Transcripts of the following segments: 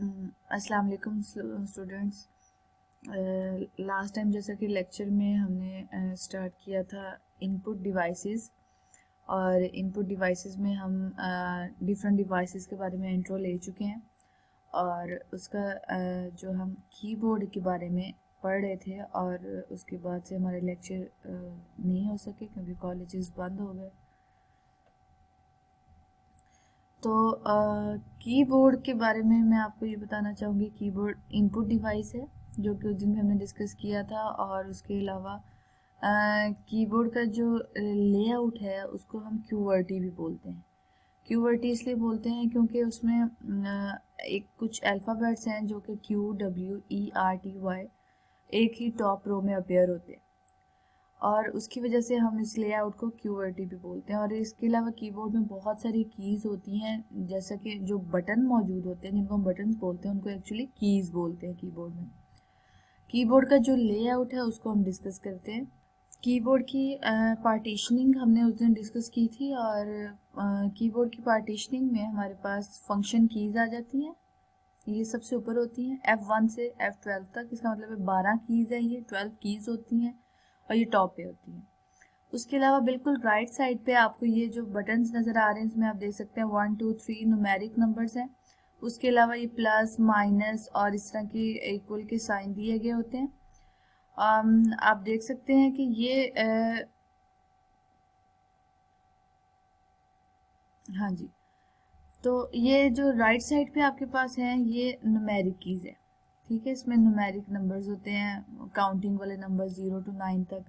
अस्सलाम वालेकुम students. Last time जैसा कि लेक्चर में हमने स्टार्ट किया था इनपुट डिवाइसेस, और इनपुट डिवाइसेस में हम डिफरेंट डिवाइसेस के बारे में इंट्रो ले चुके हैं, और उसका जो हम कीबोर्ड के बारे में पढ़ रहे थे, और उसके बाद से हमारे लेक्चर नहीं हो सके क्योंकि कॉलेजेस बंद हो गए। तो कीबोर्ड के बारे में मैं आपको ये बताना चाहूँगी, कीबोर्ड इनपुट डिवाइस है जो कि उस दिन भी हमने डिस्कस किया था। और उसके अलावा कीबोर्ड का जो लेआउट है उसको हम क्यूवर्टी भी बोलते हैं। क्यूवर्टी इसलिए बोलते हैं क्योंकि उसमें एक कुछ अल्फ़ाबेट्स हैं जो कि QWERTY एक ही टॉप रो में अपेयर होते हैं, और उसकी वजह से हम इस लेआउट को क्यूवर्टी भी बोलते हैं। और इसके अलावा कीबोर्ड में बहुत सारी कीज़ होती हैं, जैसा कि जो बटन मौजूद होते हैं जिनको हम बटन्स बोलते हैं उनको एक्चुअली कीज़ बोलते हैं कीबोर्ड में। कीबोर्ड का जो लेआउट है उसको हम डिस्कस करते हैं। कीबोर्ड की पार्टीशनिंग हमने उस दिन डिस्कस की थी, और कीबोर्ड की पार्टीशनिंग में हमारे पास फंक्शन कीज़ आ जाती हैं। ये सबसे ऊपर होती हैं F1 से F12 तक, इसका मतलब है 12 कीज़ है, ये 12 कीज़ होती हैं और ये टॉप पे होती हैं। उसके अलावा बिल्कुल राइट साइड पे आपको ये जो बटन्स नज़र आ रहे हैं इसमें आप देख सकते हैं 1 2 3 न्यूमेरिक नंबर्स हैं। उसके अलावा ये प्लस माइनस और इस तरह के इक्वल के साइन दिए गए होते हैं। आप देख सकते हैं कि ये हाँ जी, तो ये जो राइट साइड पे आपके पास है ये न्यूमेरिक कीज़ है, ठीक है। इसमें न्यूमेरिक नंबर्स होते हैं, काउंटिंग वाले नंबर 0 to 9 तक।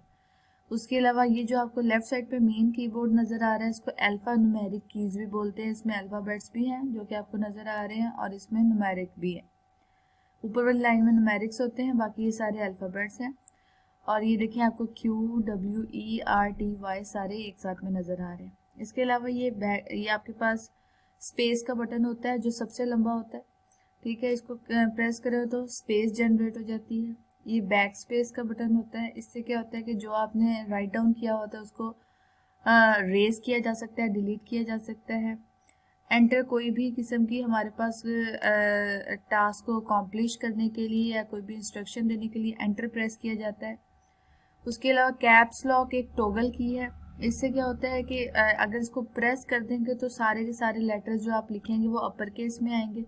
उसके अलावा ये जो आपको लेफ्ट साइड पे मेन कीबोर्ड नज़र आ रहा है इसको अल्फ़ा न्यूमेरिक कीज़ भी बोलते हैं। इसमें अल्फ़ाबेट्स भी हैं जो कि आपको नज़र आ रहे हैं, और इसमें न्यूमेरिक भी है। ऊपर वाली लाइन में न्यूमेरिक्स होते हैं, बाकी ये सारे अल्फ़ाबेट्स हैं। और ये देखिए आपको QWERTY सारे एक साथ में नज़र आ रहे हैं। इसके अलावा ये आपके पास स्पेस का बटन होता है जो सबसे लंबा होता है, ठीक है। इसको प्रेस करें तो स्पेस जनरेट हो जाती है। ये बैक स्पेस का बटन होता है, इससे क्या होता है कि जो आपने राइट डाउन किया होता है उसको रेज किया जा सकता है, डिलीट किया जा सकता है। एंटर कोई भी किस्म की हमारे पास टास्क को अकॉम्प्लिश करने के लिए या कोई भी इंस्ट्रक्शन देने के लिए एंटर प्रेस किया जाता है। उसके अलावा कैप्स लॉक एक टॉगल की है। इससे क्या होता है कि अगर इसको प्रेस कर देंगे तो सारे के सारे लेटर्स जो आप लिखेंगे वो अपर केस में आएंगे।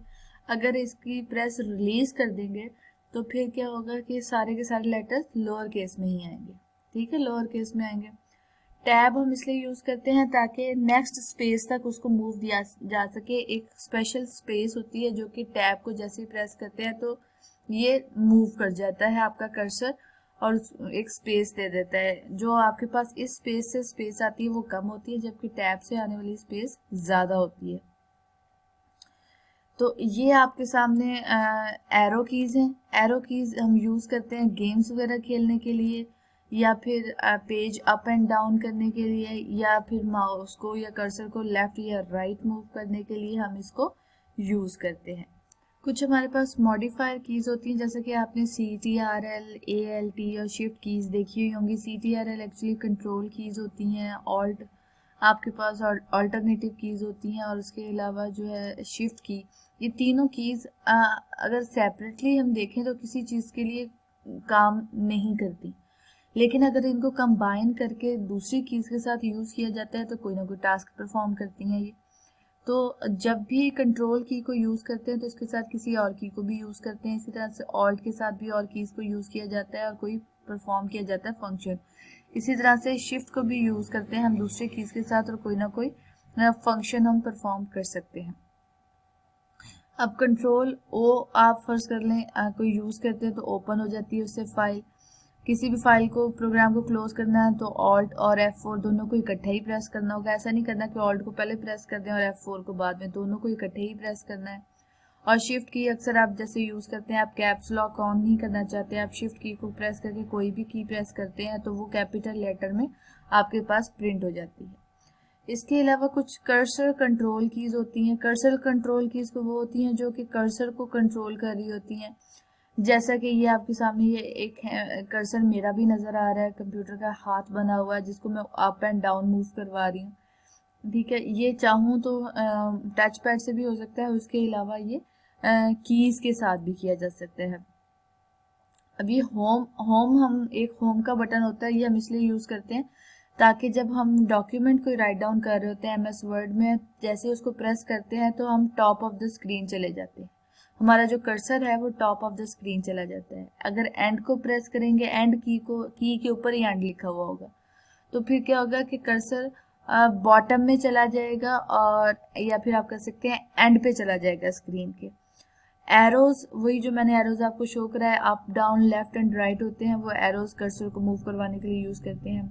अगर इसकी प्रेस रिलीज कर देंगे तो फिर क्या होगा कि सारे के सारे लेटर्स लोअर केस में ही आएंगे, ठीक है, लोअर केस में आएंगे। टैब हम इसलिए यूज़ करते हैं ताकि नेक्स्ट स्पेस तक उसको मूव दिया जा सके। एक स्पेशल स्पेस होती है जो कि टैब को जैसे ही प्रेस करते हैं तो ये मूव कर जाता है आपका कर्सर, और एक स्पेस दे देता है। जो आपके पास इस स्पेस से स्पेस आती है वो कम होती है, जबकि टैब से आने वाली स्पेस ज़्यादा होती है। तो ये आपके सामने एरो कीज़ हैं। एरो कीज़ हम यूज़ करते हैं गेम्स वगैरह खेलने के लिए, या फिर पेज अप एंड डाउन करने के लिए, या फिर माउस को या कर्सर को लेफ़्ट या राइट मूव करने के लिए हम इसको यूज़ करते हैं। कुछ हमारे पास मॉडिफायर कीज़ होती हैं, जैसे कि आपने CTRL, ALT और शिफ्ट कीज़ देखी हुई होंगी। CTRL एक्चुअली कंट्रोल कीज़ होती हैं, ऑल्ट आपके पास अल्टरनेटिव कीज़ होती हैं, और उसके अलावा जो है शिफ्ट की। ये तीनों कीज़ अगर सेपरेटली हम देखें तो किसी चीज़ के लिए काम नहीं करती, लेकिन अगर इनको कंबाइन करके दूसरी कीज़ के साथ यूज़ किया जाता है तो कोई ना कोई टास्क परफॉर्म करती हैं ये। तो जब भी कंट्रोल की को यूज़ करते हैं तो इसके साथ किसी और की को भी यूज़ करते हैं। इसी तरह से ऑल्ट के साथ भी और कीज़ को यूज़ किया जाता है और कोई परफॉर्म किया जाता है फंक्शन। इसी तरह से शिफ्ट को भी यूज़ करते हैं हम दूसरे कीज़ के साथ, और कोई ना कोई फंक्शन हम परफॉर्म कर सकते हैं। अब कंट्रोल ओ आप फर्ज कर लें कोई यूज़ करते हैं तो ओपन हो जाती है उससे फाइल। किसी भी फाइल को प्रोग्राम को क्लोज करना है तो ऑल्ट और F4 दोनों को इकट्ठे ही प्रेस करना होगा। ऐसा नहीं करना कि ऑल्ट को पहले प्रेस कर दें और F4 को बाद में, दोनों को इकट्ठे ही प्रेस करना है। और शिफ्ट की अक्सर आप जैसे यूज़ करते हैं, आप कैप्स लॉक ऑन नहीं करना चाहते हैं, आप शिफ्ट की को प्रेस करके कोई भी की प्रेस करते हैं तो वो कैपिटल लेटर में आपके पास प्रिंट हो जाती है। इसके अलावा कुछ कर्सर कंट्रोल कीज़ होती हैं। कर्सर कंट्रोल कीज़ वो होती हैं जो कि कर्सर को कंट्रोल कर रही होती हैं। जैसा कि ये आपके सामने ये एक कर्सर मेरा भी नज़र आ रहा है, कंप्यूटर का हाथ बना हुआ है जिसको मैं अप एंड डाउन मूव करवा रही हूँ, ठीक है। ये चाहूँ तो टच पैड से भी हो सकता है। उसके अलावा ये कीज के साथ भी किया जा सकता है। अब ये होम हम एक होम का बटन होता है, ये हम इसलिए यूज करते हैं ताकि जब हम डॉक्यूमेंट को राइट डाउन कर रहे होते हैं MS वर्ड में, जैसे उसको प्रेस करते हैं तो हम टॉप ऑफ द स्क्रीन चले जाते हैं, हमारा जो कर्सर है वो टॉप ऑफ द स्क्रीन चला जाता है। अगर एंड को प्रेस करेंगे, एंड की के ऊपर ही एंड लिखा हुआ होगा, तो फिर क्या होगा कि कर्सर बॉटम में चला जाएगा, और या फिर आप कह सकते हैं एंड पे चला जाएगा स्क्रीन के। एरोज, वही जो मैंने एरोज आपको शो करा है, up down left and right होते हैं, वो एरोज कर्सर को मूव करवाने के लिए यूज करते हैं।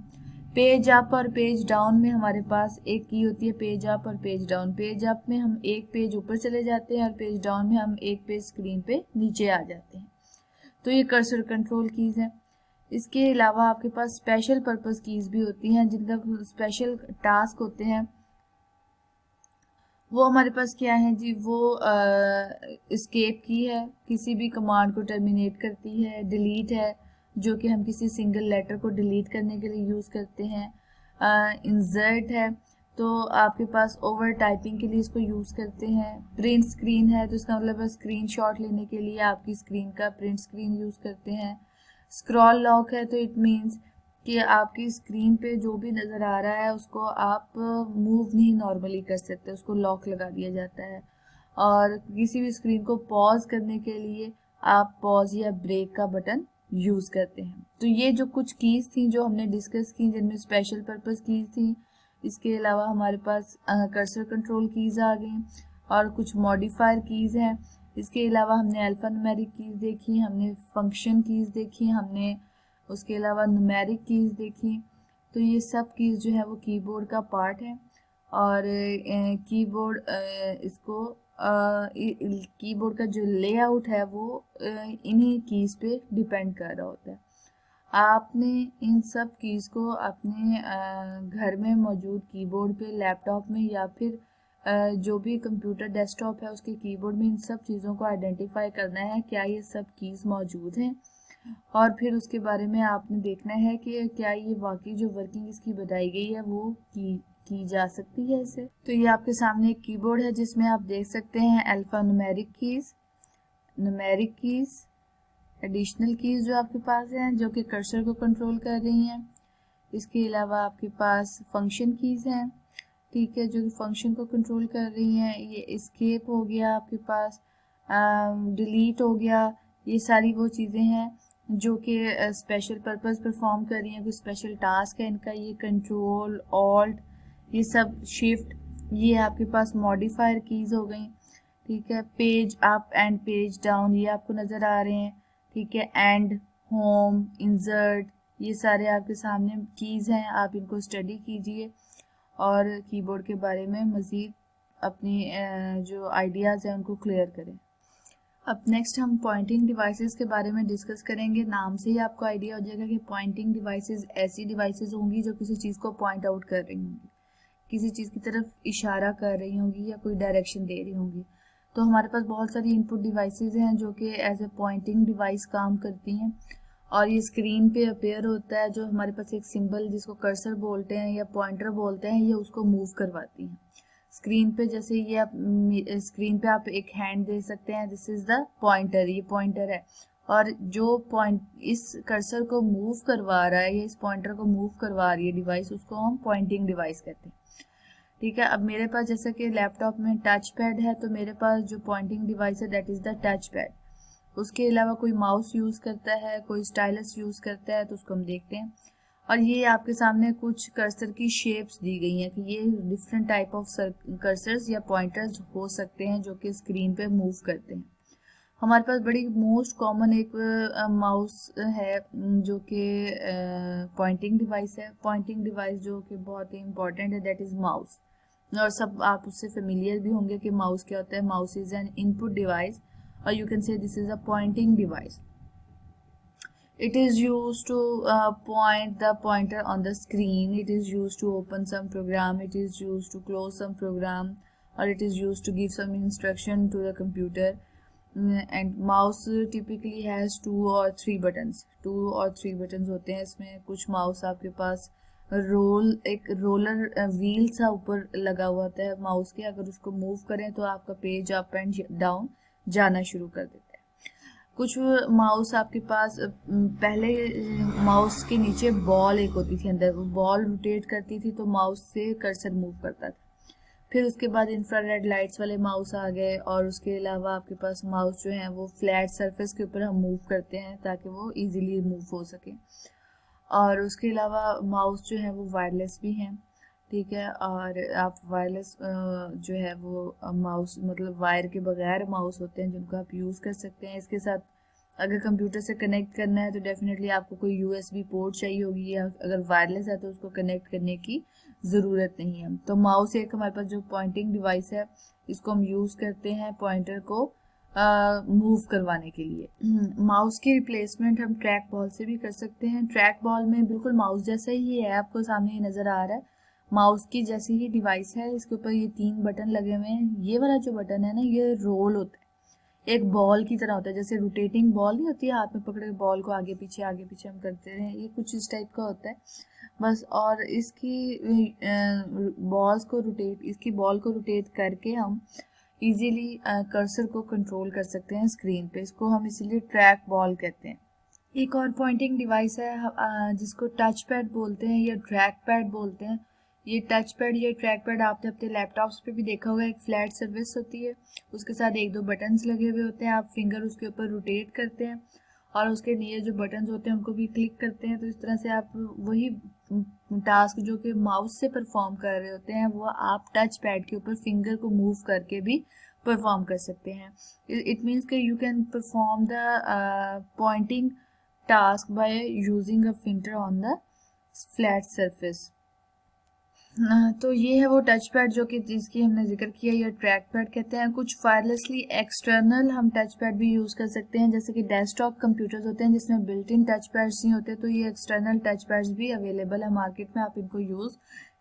पेज अप और पेज डाउन में हमारे पास एक की होती है पेज अप और पेज डाउन। पेज अप में हम एक पेज ऊपर चले जाते हैं और पेज डाउन में हम एक पेज स्क्रीन पे नीचे आ जाते हैं। तो ये कर्सर कंट्रोल कीज है। इसके अलावा आपके पास स्पेशल पर्पस कीज भी होती हैं, जिनका स्पेशल टास्क होते हैं। वो हमारे पास क्या है जी, वो एस्केप की है, किसी भी कमांड को टर्मिनेट करती है। डिलीट है, जो कि हम किसी सिंगल लेटर को डिलीट करने के लिए यूज़ करते हैं। इंसर्ट है, तो आपके पास ओवर टाइपिंग के लिए इसको यूज़ करते हैं। प्रिंट स्क्रीन है, तो इसका मतलब है स्क्रीनशॉट लेने के लिए आपकी स्क्रीन का प्रिंट स्क्रीन यूज़ करते हैं। स्क्रॉल लॉक है, तो इट मीन्स कि आपकी स्क्रीन पे जो भी नज़र आ रहा है उसको आप मूव नहीं नॉर्मली कर सकते, उसको लॉक लगा दिया जाता है। और किसी भी स्क्रीन को पॉज करने के लिए आप पॉज या ब्रेक का बटन यूज़ करते हैं। तो ये जो कुछ कीज़ थी जो हमने डिस्कस की, जिनमें स्पेशल पर्पस कीज़ थी, इसके अलावा हमारे पास कर्सर कंट्रोल कीज़ आ गई और कुछ मॉडिफायर कीज़ हैं। इसके अलावा हमने अल्फ़ान्यूमेरिक कीज़ देखी, हमने फंक्शन कीज़ देखी, हमने उसके अलावा न्यूमेरिक कीज़ देखी। तो ये सब कीज़ जो है वो कीबोर्ड का पार्ट है, और कीबोर्ड इसको कीबोर्ड का जो लेआउट है वो इन्हीं कीज़ पे डिपेंड कर रहा होता है। आपने इन सब कीज़ को अपने घर में मौजूद कीबोर्ड पे, लैपटॉप में, या फिर जो भी कंप्यूटर डेस्कटॉप है उसके कीबोर्ड में इन सब चीज़ों को आइडेंटिफाई करना है, क्या ये सब कीज़ मौजूद हैं, और फिर उसके बारे में आपने देखना है कि क्या ये वाकई जो वर्किंग इसकी बताई गई है वो की जा सकती है इसे। तो ये आपके सामने एक कीबोर्ड है जिसमें आप देख सकते हैं alpha numeric keys, numeric keys, additional keys जो आपके पास हैं जो कि कर्सर को कंट्रोल कर रही हैं। इसके अलावा आपके पास फंक्शन कीज़ हैं, ठीक है, जो कि फंक्शन को कंट्रोल कर रही हैं। ये एस्केप हो गया आपके पास, डिलीट हो गया, ये सारी वो चीज़ें हैं जो कि स्पेशल पर्पस परफॉर्म कर रही हैं, कोई स्पेशल टास्क है इनका। ये कंट्रोल, ऑल्ट, ये सब, शिफ्ट, ये आपके पास मॉडिफायर कीज़ हो गई, ठीक है। Page up and page down ये आपको नज़र आ रहे हैं, ठीक है। एंड, होम, इंसर्ट, ये सारे आपके सामने कीज़ हैं, आप इनको स्टडी कीजिए और कीबोर्ड के बारे में मज़ीद अपनी जो आइडियाज़ हैं उनको क्लियर करें। अब नेक्स्ट हम पॉइंटिंग डिवाइसेस के बारे में डिस्कस करेंगे। नाम से ही आपको आइडिया हो जाएगा कि पॉइंटिंग डिवाइसेस ऐसी डिवाइसेस होंगी जो किसी चीज़ को पॉइंट आउट कर रही होंगी, किसी चीज़ की तरफ इशारा कर रही होंगी या कोई डायरेक्शन दे रही होंगी। तो हमारे पास बहुत सारी इनपुट डिवाइसेस हैं जो कि एज ए पॉइंटिंग डिवाइस काम करती हैं, और ये स्क्रीन पे अपेयर होता है, जो हमारे पास एक सिंबल जिसको कर्सर बोलते हैं या पॉइंटर बोलते हैं, ये उसको मूव करवाती हैं स्क्रीन पे। जैसे ये आप स्क्रीन पे आप एक हैंड दे सकते हैं, दिस इज द पॉइंटर, ये पॉइंटर है, और जो पॉइंट इस कर्सर को मूव करवा रहा है या इस पॉइंटर को मूव करवा रही है डिवाइस, उसको हम पॉइंटिंग डिवाइस कहते हैं, ठीक है। अब मेरे पास जैसे कि लैपटॉप में टच पैड है, तो मेरे पास जो पॉइंटिंग डिवाइस है that is the touch pad. उसके अलावा कोई माउस यूज करता है, कोई स्टाइलस यूज करता है, तो उसको हम देखते हैं। और ये आपके सामने कुछ कर्सर की शेप्स दी गई हैं कि ये डिफरेंट टाइप ऑफ कर्सर्स या पॉइंटर्स हो सकते हैं जो कि स्क्रीन पे मूव करते हैं। हमारे पास बड़ी मोस्ट कॉमन एक माउस है जो कि पॉइंटिंग डिवाइस है। पॉइंटिंग डिवाइस जो कि बहुत ही इंपॉर्टेंट है, दैट इज माउस, और सब आप उससे फेमिलियर भी होंगे कि माउस क्या होता है। Mouse is an input device, or you can say this is a pointing device. It is used to point the pointer on the screen. It is used to open some program. It is used to close some program, or it is used to give some instruction to the computer. And mouse typically has 2 or 3 buttons. 2 or 3 buttons होते हैं इसमें। कुछ mouse आपके पास एक roller wheel सा ऊपर लगा हुआ होता है माउस के, अगर उसको मूव करें तो आपका पेज अप एंड डाउन जाना शुरू कर देता है। कुछ माउस आपके पास पहले माउस के नीचे बॉल एक होती थी, अंदर वो बॉल रोटेट करती थी तो माउस से कर्सर मूव करता था। फिर उसके बाद इंफ्रारेड लाइट्स वाले माउस आ गए, और उसके अलावा आपके पास माउस जो है वो फ्लैट सरफेस के ऊपर हम मूव करते हैं ताकि वो इजीली मूव हो सके। और उसके अलावा माउस जो है वो वायरलेस भी हैं, ठीक है। और आप वायरलेस जो है वो माउस मतलब वायर के बगैर माउस होते हैं जिनको आप यूज़ कर सकते हैं। इसके साथ अगर कंप्यूटर से कनेक्ट करना है तो डेफिनेटली आपको कोई यूएसबी पोर्ट चाहिए होगी, या अगर वायरलेस है तो उसको कनेक्ट करने की ज़रूरत नहीं है। तो माउस एक हमारे पास जो पॉइंटिंग डिवाइस है, इसको हम यूज़ करते हैं पॉइंटर को मूव करवाने के लिए। माउस की रिप्लेसमेंट हम ट्रैक बॉल से भी कर सकते हैं। ट्रैक बॉल में बिल्कुल माउस जैसा ही है, आपको सामने ये नज़र आ रहा है, माउस की जैसी ही डिवाइस है। इसके ऊपर ये 3 बटन लगे हुए हैं। ये वाला जो बटन है ना, ये रोल होता है, एक बॉल की तरह होता है, जैसे रोटेटिंग बॉल नहीं होती है, हाथ में पकड़े बॉल को आगे पीछे हम करते हैं, ये कुछ इस टाइप का होता है बस। और इसकी बॉल को रोटेट करके हम इजीली कर्सर को कंट्रोल कर सकते हैं स्क्रीन पे। इसको हम इसीलिए ट्रैक बॉल कहते हैं। एक और पॉइंटिंग डिवाइस है जिसको टच पैड बोलते हैं या ट्रैक पैड बोलते हैं। ये टच पैड या ट्रैक पैड आपने अपने लैपटॉप्स पे भी देखा होगा, एक फ्लैट सर्फेस होती है, उसके साथ 1-2 बटन्स लगे हुए होते हैं, आप फिंगर उसके ऊपर रोटेट करते हैं और उसके नीचे जो बटन्स होते हैं उनको भी क्लिक करते हैं। तो इस तरह से आप वही टास्क जो कि माउस से परफॉर्म कर रहे होते हैं वो आप टच पैड के ऊपर फिंगर को मूव करके भी परफॉर्म कर सकते हैं। इट मीन्स कि you can perform the Poynting task by using a finger on the flat surface। तो ये है वो टच पैड जो कि जिसकी हमने जिक्र किया, या ट्रैक पैड कहते हैं। कुछ वायरलेसली एक्सटर्नल हम टच पैड भी यूज़ कर सकते हैं, जैसे कि डेस्कटॉप कंप्यूटर्स होते हैं जिसमें बिल्ट इन टच पैड्स नहीं होते, तो ये एक्सटर्नल टच पैड्स भी अवेलेबल है मार्केट में, आप इनको यूज़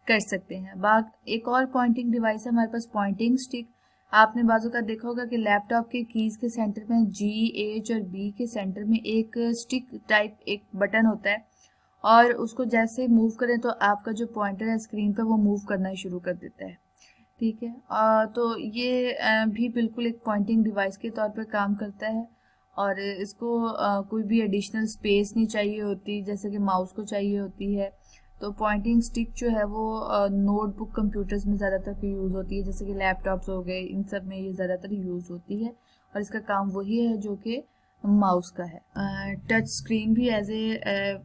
कर सकते हैं। एक और पॉइंटिंग डिवाइस है हमारे पास, पॉइंटिंग स्टिक। आपने बाजू का देखा होगा कि लैपटॉप के कीज़ के सेंटर में G, H और B के सेंटर में एक स्टिक टाइप एक बटन होता है, और उसको जैसे मूव करें तो आपका जो पॉइंटर है स्क्रीन पर वो मूव करना शुरू कर देता है, ठीक है। तो ये भी बिल्कुल एक पॉइंटिंग डिवाइस के तौर पर काम करता है, और इसको कोई भी एडिशनल स्पेस नहीं चाहिए होती जैसे कि माउस को चाहिए होती है। तो पॉइंटिंग स्टिक जो है वो नोटबुक कंप्यूटर्स में ज़्यादातर यूज़ होती है, जैसे कि लैपटॉप्स हो गए, इन सब में ये ज़्यादातर यूज़ होती है, और इसका काम वही है जो कि माउस का है। टच स्क्रीन भी एज ए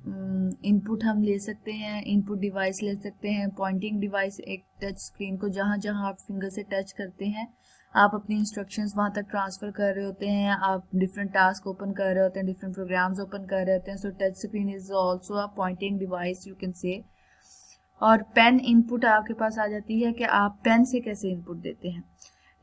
इनपुट हम ले सकते हैं, इनपुट डिवाइस ले सकते हैं। पॉइंटिंग डिवाइस एक टच स्क्रीन को जहाँ जहाँ आप फिंगर से टच करते हैं आप अपनी इंस्ट्रक्शंस वहाँ तक ट्रांसफ़र कर रहे होते हैं, आप डिफरेंट टास्क ओपन कर रहे होते हैं, डिफरेंट प्रोग्राम्स ओपन कर रहे होते हैं। सो touch screen is also a pointing device you can say. और पेन इनपुट आपके पास आ जाती है कि आप पेन से कैसे इनपुट देते हैं,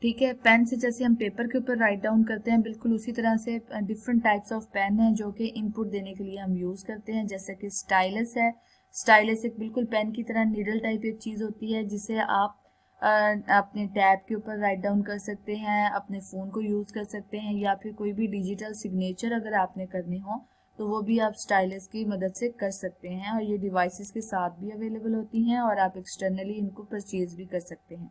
ठीक है। पेन से जैसे हम पेपर के ऊपर राइट डाउन करते हैं, बिल्कुल उसी तरह से डिफरेंट टाइप्स ऑफ पेन हैं जो कि इनपुट देने के लिए हम यूज़ करते हैं, जैसे कि स्टाइलस है। स्टाइलस एक बिल्कुल पेन की तरह नीडल टाइप एक चीज़ होती है जिसे आप अपने टैब के ऊपर राइट डाउन कर सकते हैं, अपने फ़ोन को यूज़ कर सकते हैं, या फिर कोई भी डिजिटल सिग्नेचर अगर आपने करने हो तो वो भी आप स्टाइलस की मदद से कर सकते हैं। और ये डिवाइसेस के साथ भी अवेलेबल होती हैं और आप एक्सटर्नली इनको परचेज़ भी कर सकते हैं।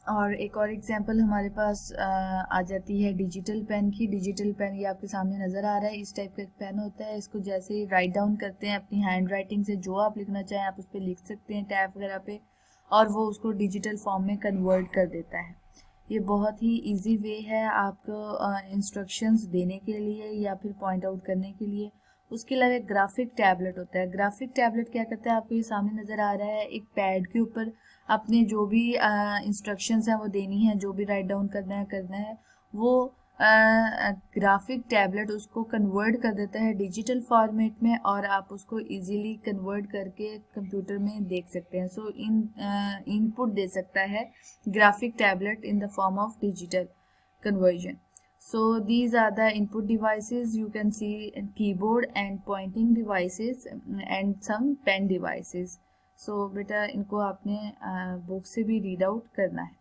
और एक और एग्जांपल हमारे पास आ जाती है डिजिटल पेन की। डिजिटल पेन ये आपके सामने नज़र आ रहा है, इस टाइप का एक पेन होता है। इसको जैसे ही राइट डाउन करते हैं अपनी हैंड राइटिंग से जो आप लिखना चाहें आप उस पर लिख सकते हैं टैब वगैरह पे, और वो उसको डिजिटल फॉर्म में कन्वर्ट कर देता है। ये बहुत ही इजी वे है आपको इंस्ट्रक्शंस देने के लिए या फिर पॉइंट आउट करने के लिए। उसके अलावा एक ग्राफिक टैबलेट होता है। ग्राफिक टैबलेट क्या करता है, आपको ये सामने नज़र आ रहा है, एक पैड के ऊपर अपने जो भी इंस्ट्रक्शंस हैं वो देनी है, जो भी राइट डाउन करना है वो ग्राफिक टैबलेट उसको कन्वर्ट कर देता है डिजिटल फॉर्मेट में, और आप उसको इजीली कन्वर्ट करके कंप्यूटर में देख सकते हैं। सो इनपुट दे सकता है graphic tablet in the form of digital conversion. So these are the input devices. You can see keyboard and pointing devices and some pen devices. So बेटा इनको आपने बुक से भी रीड आउट करना है।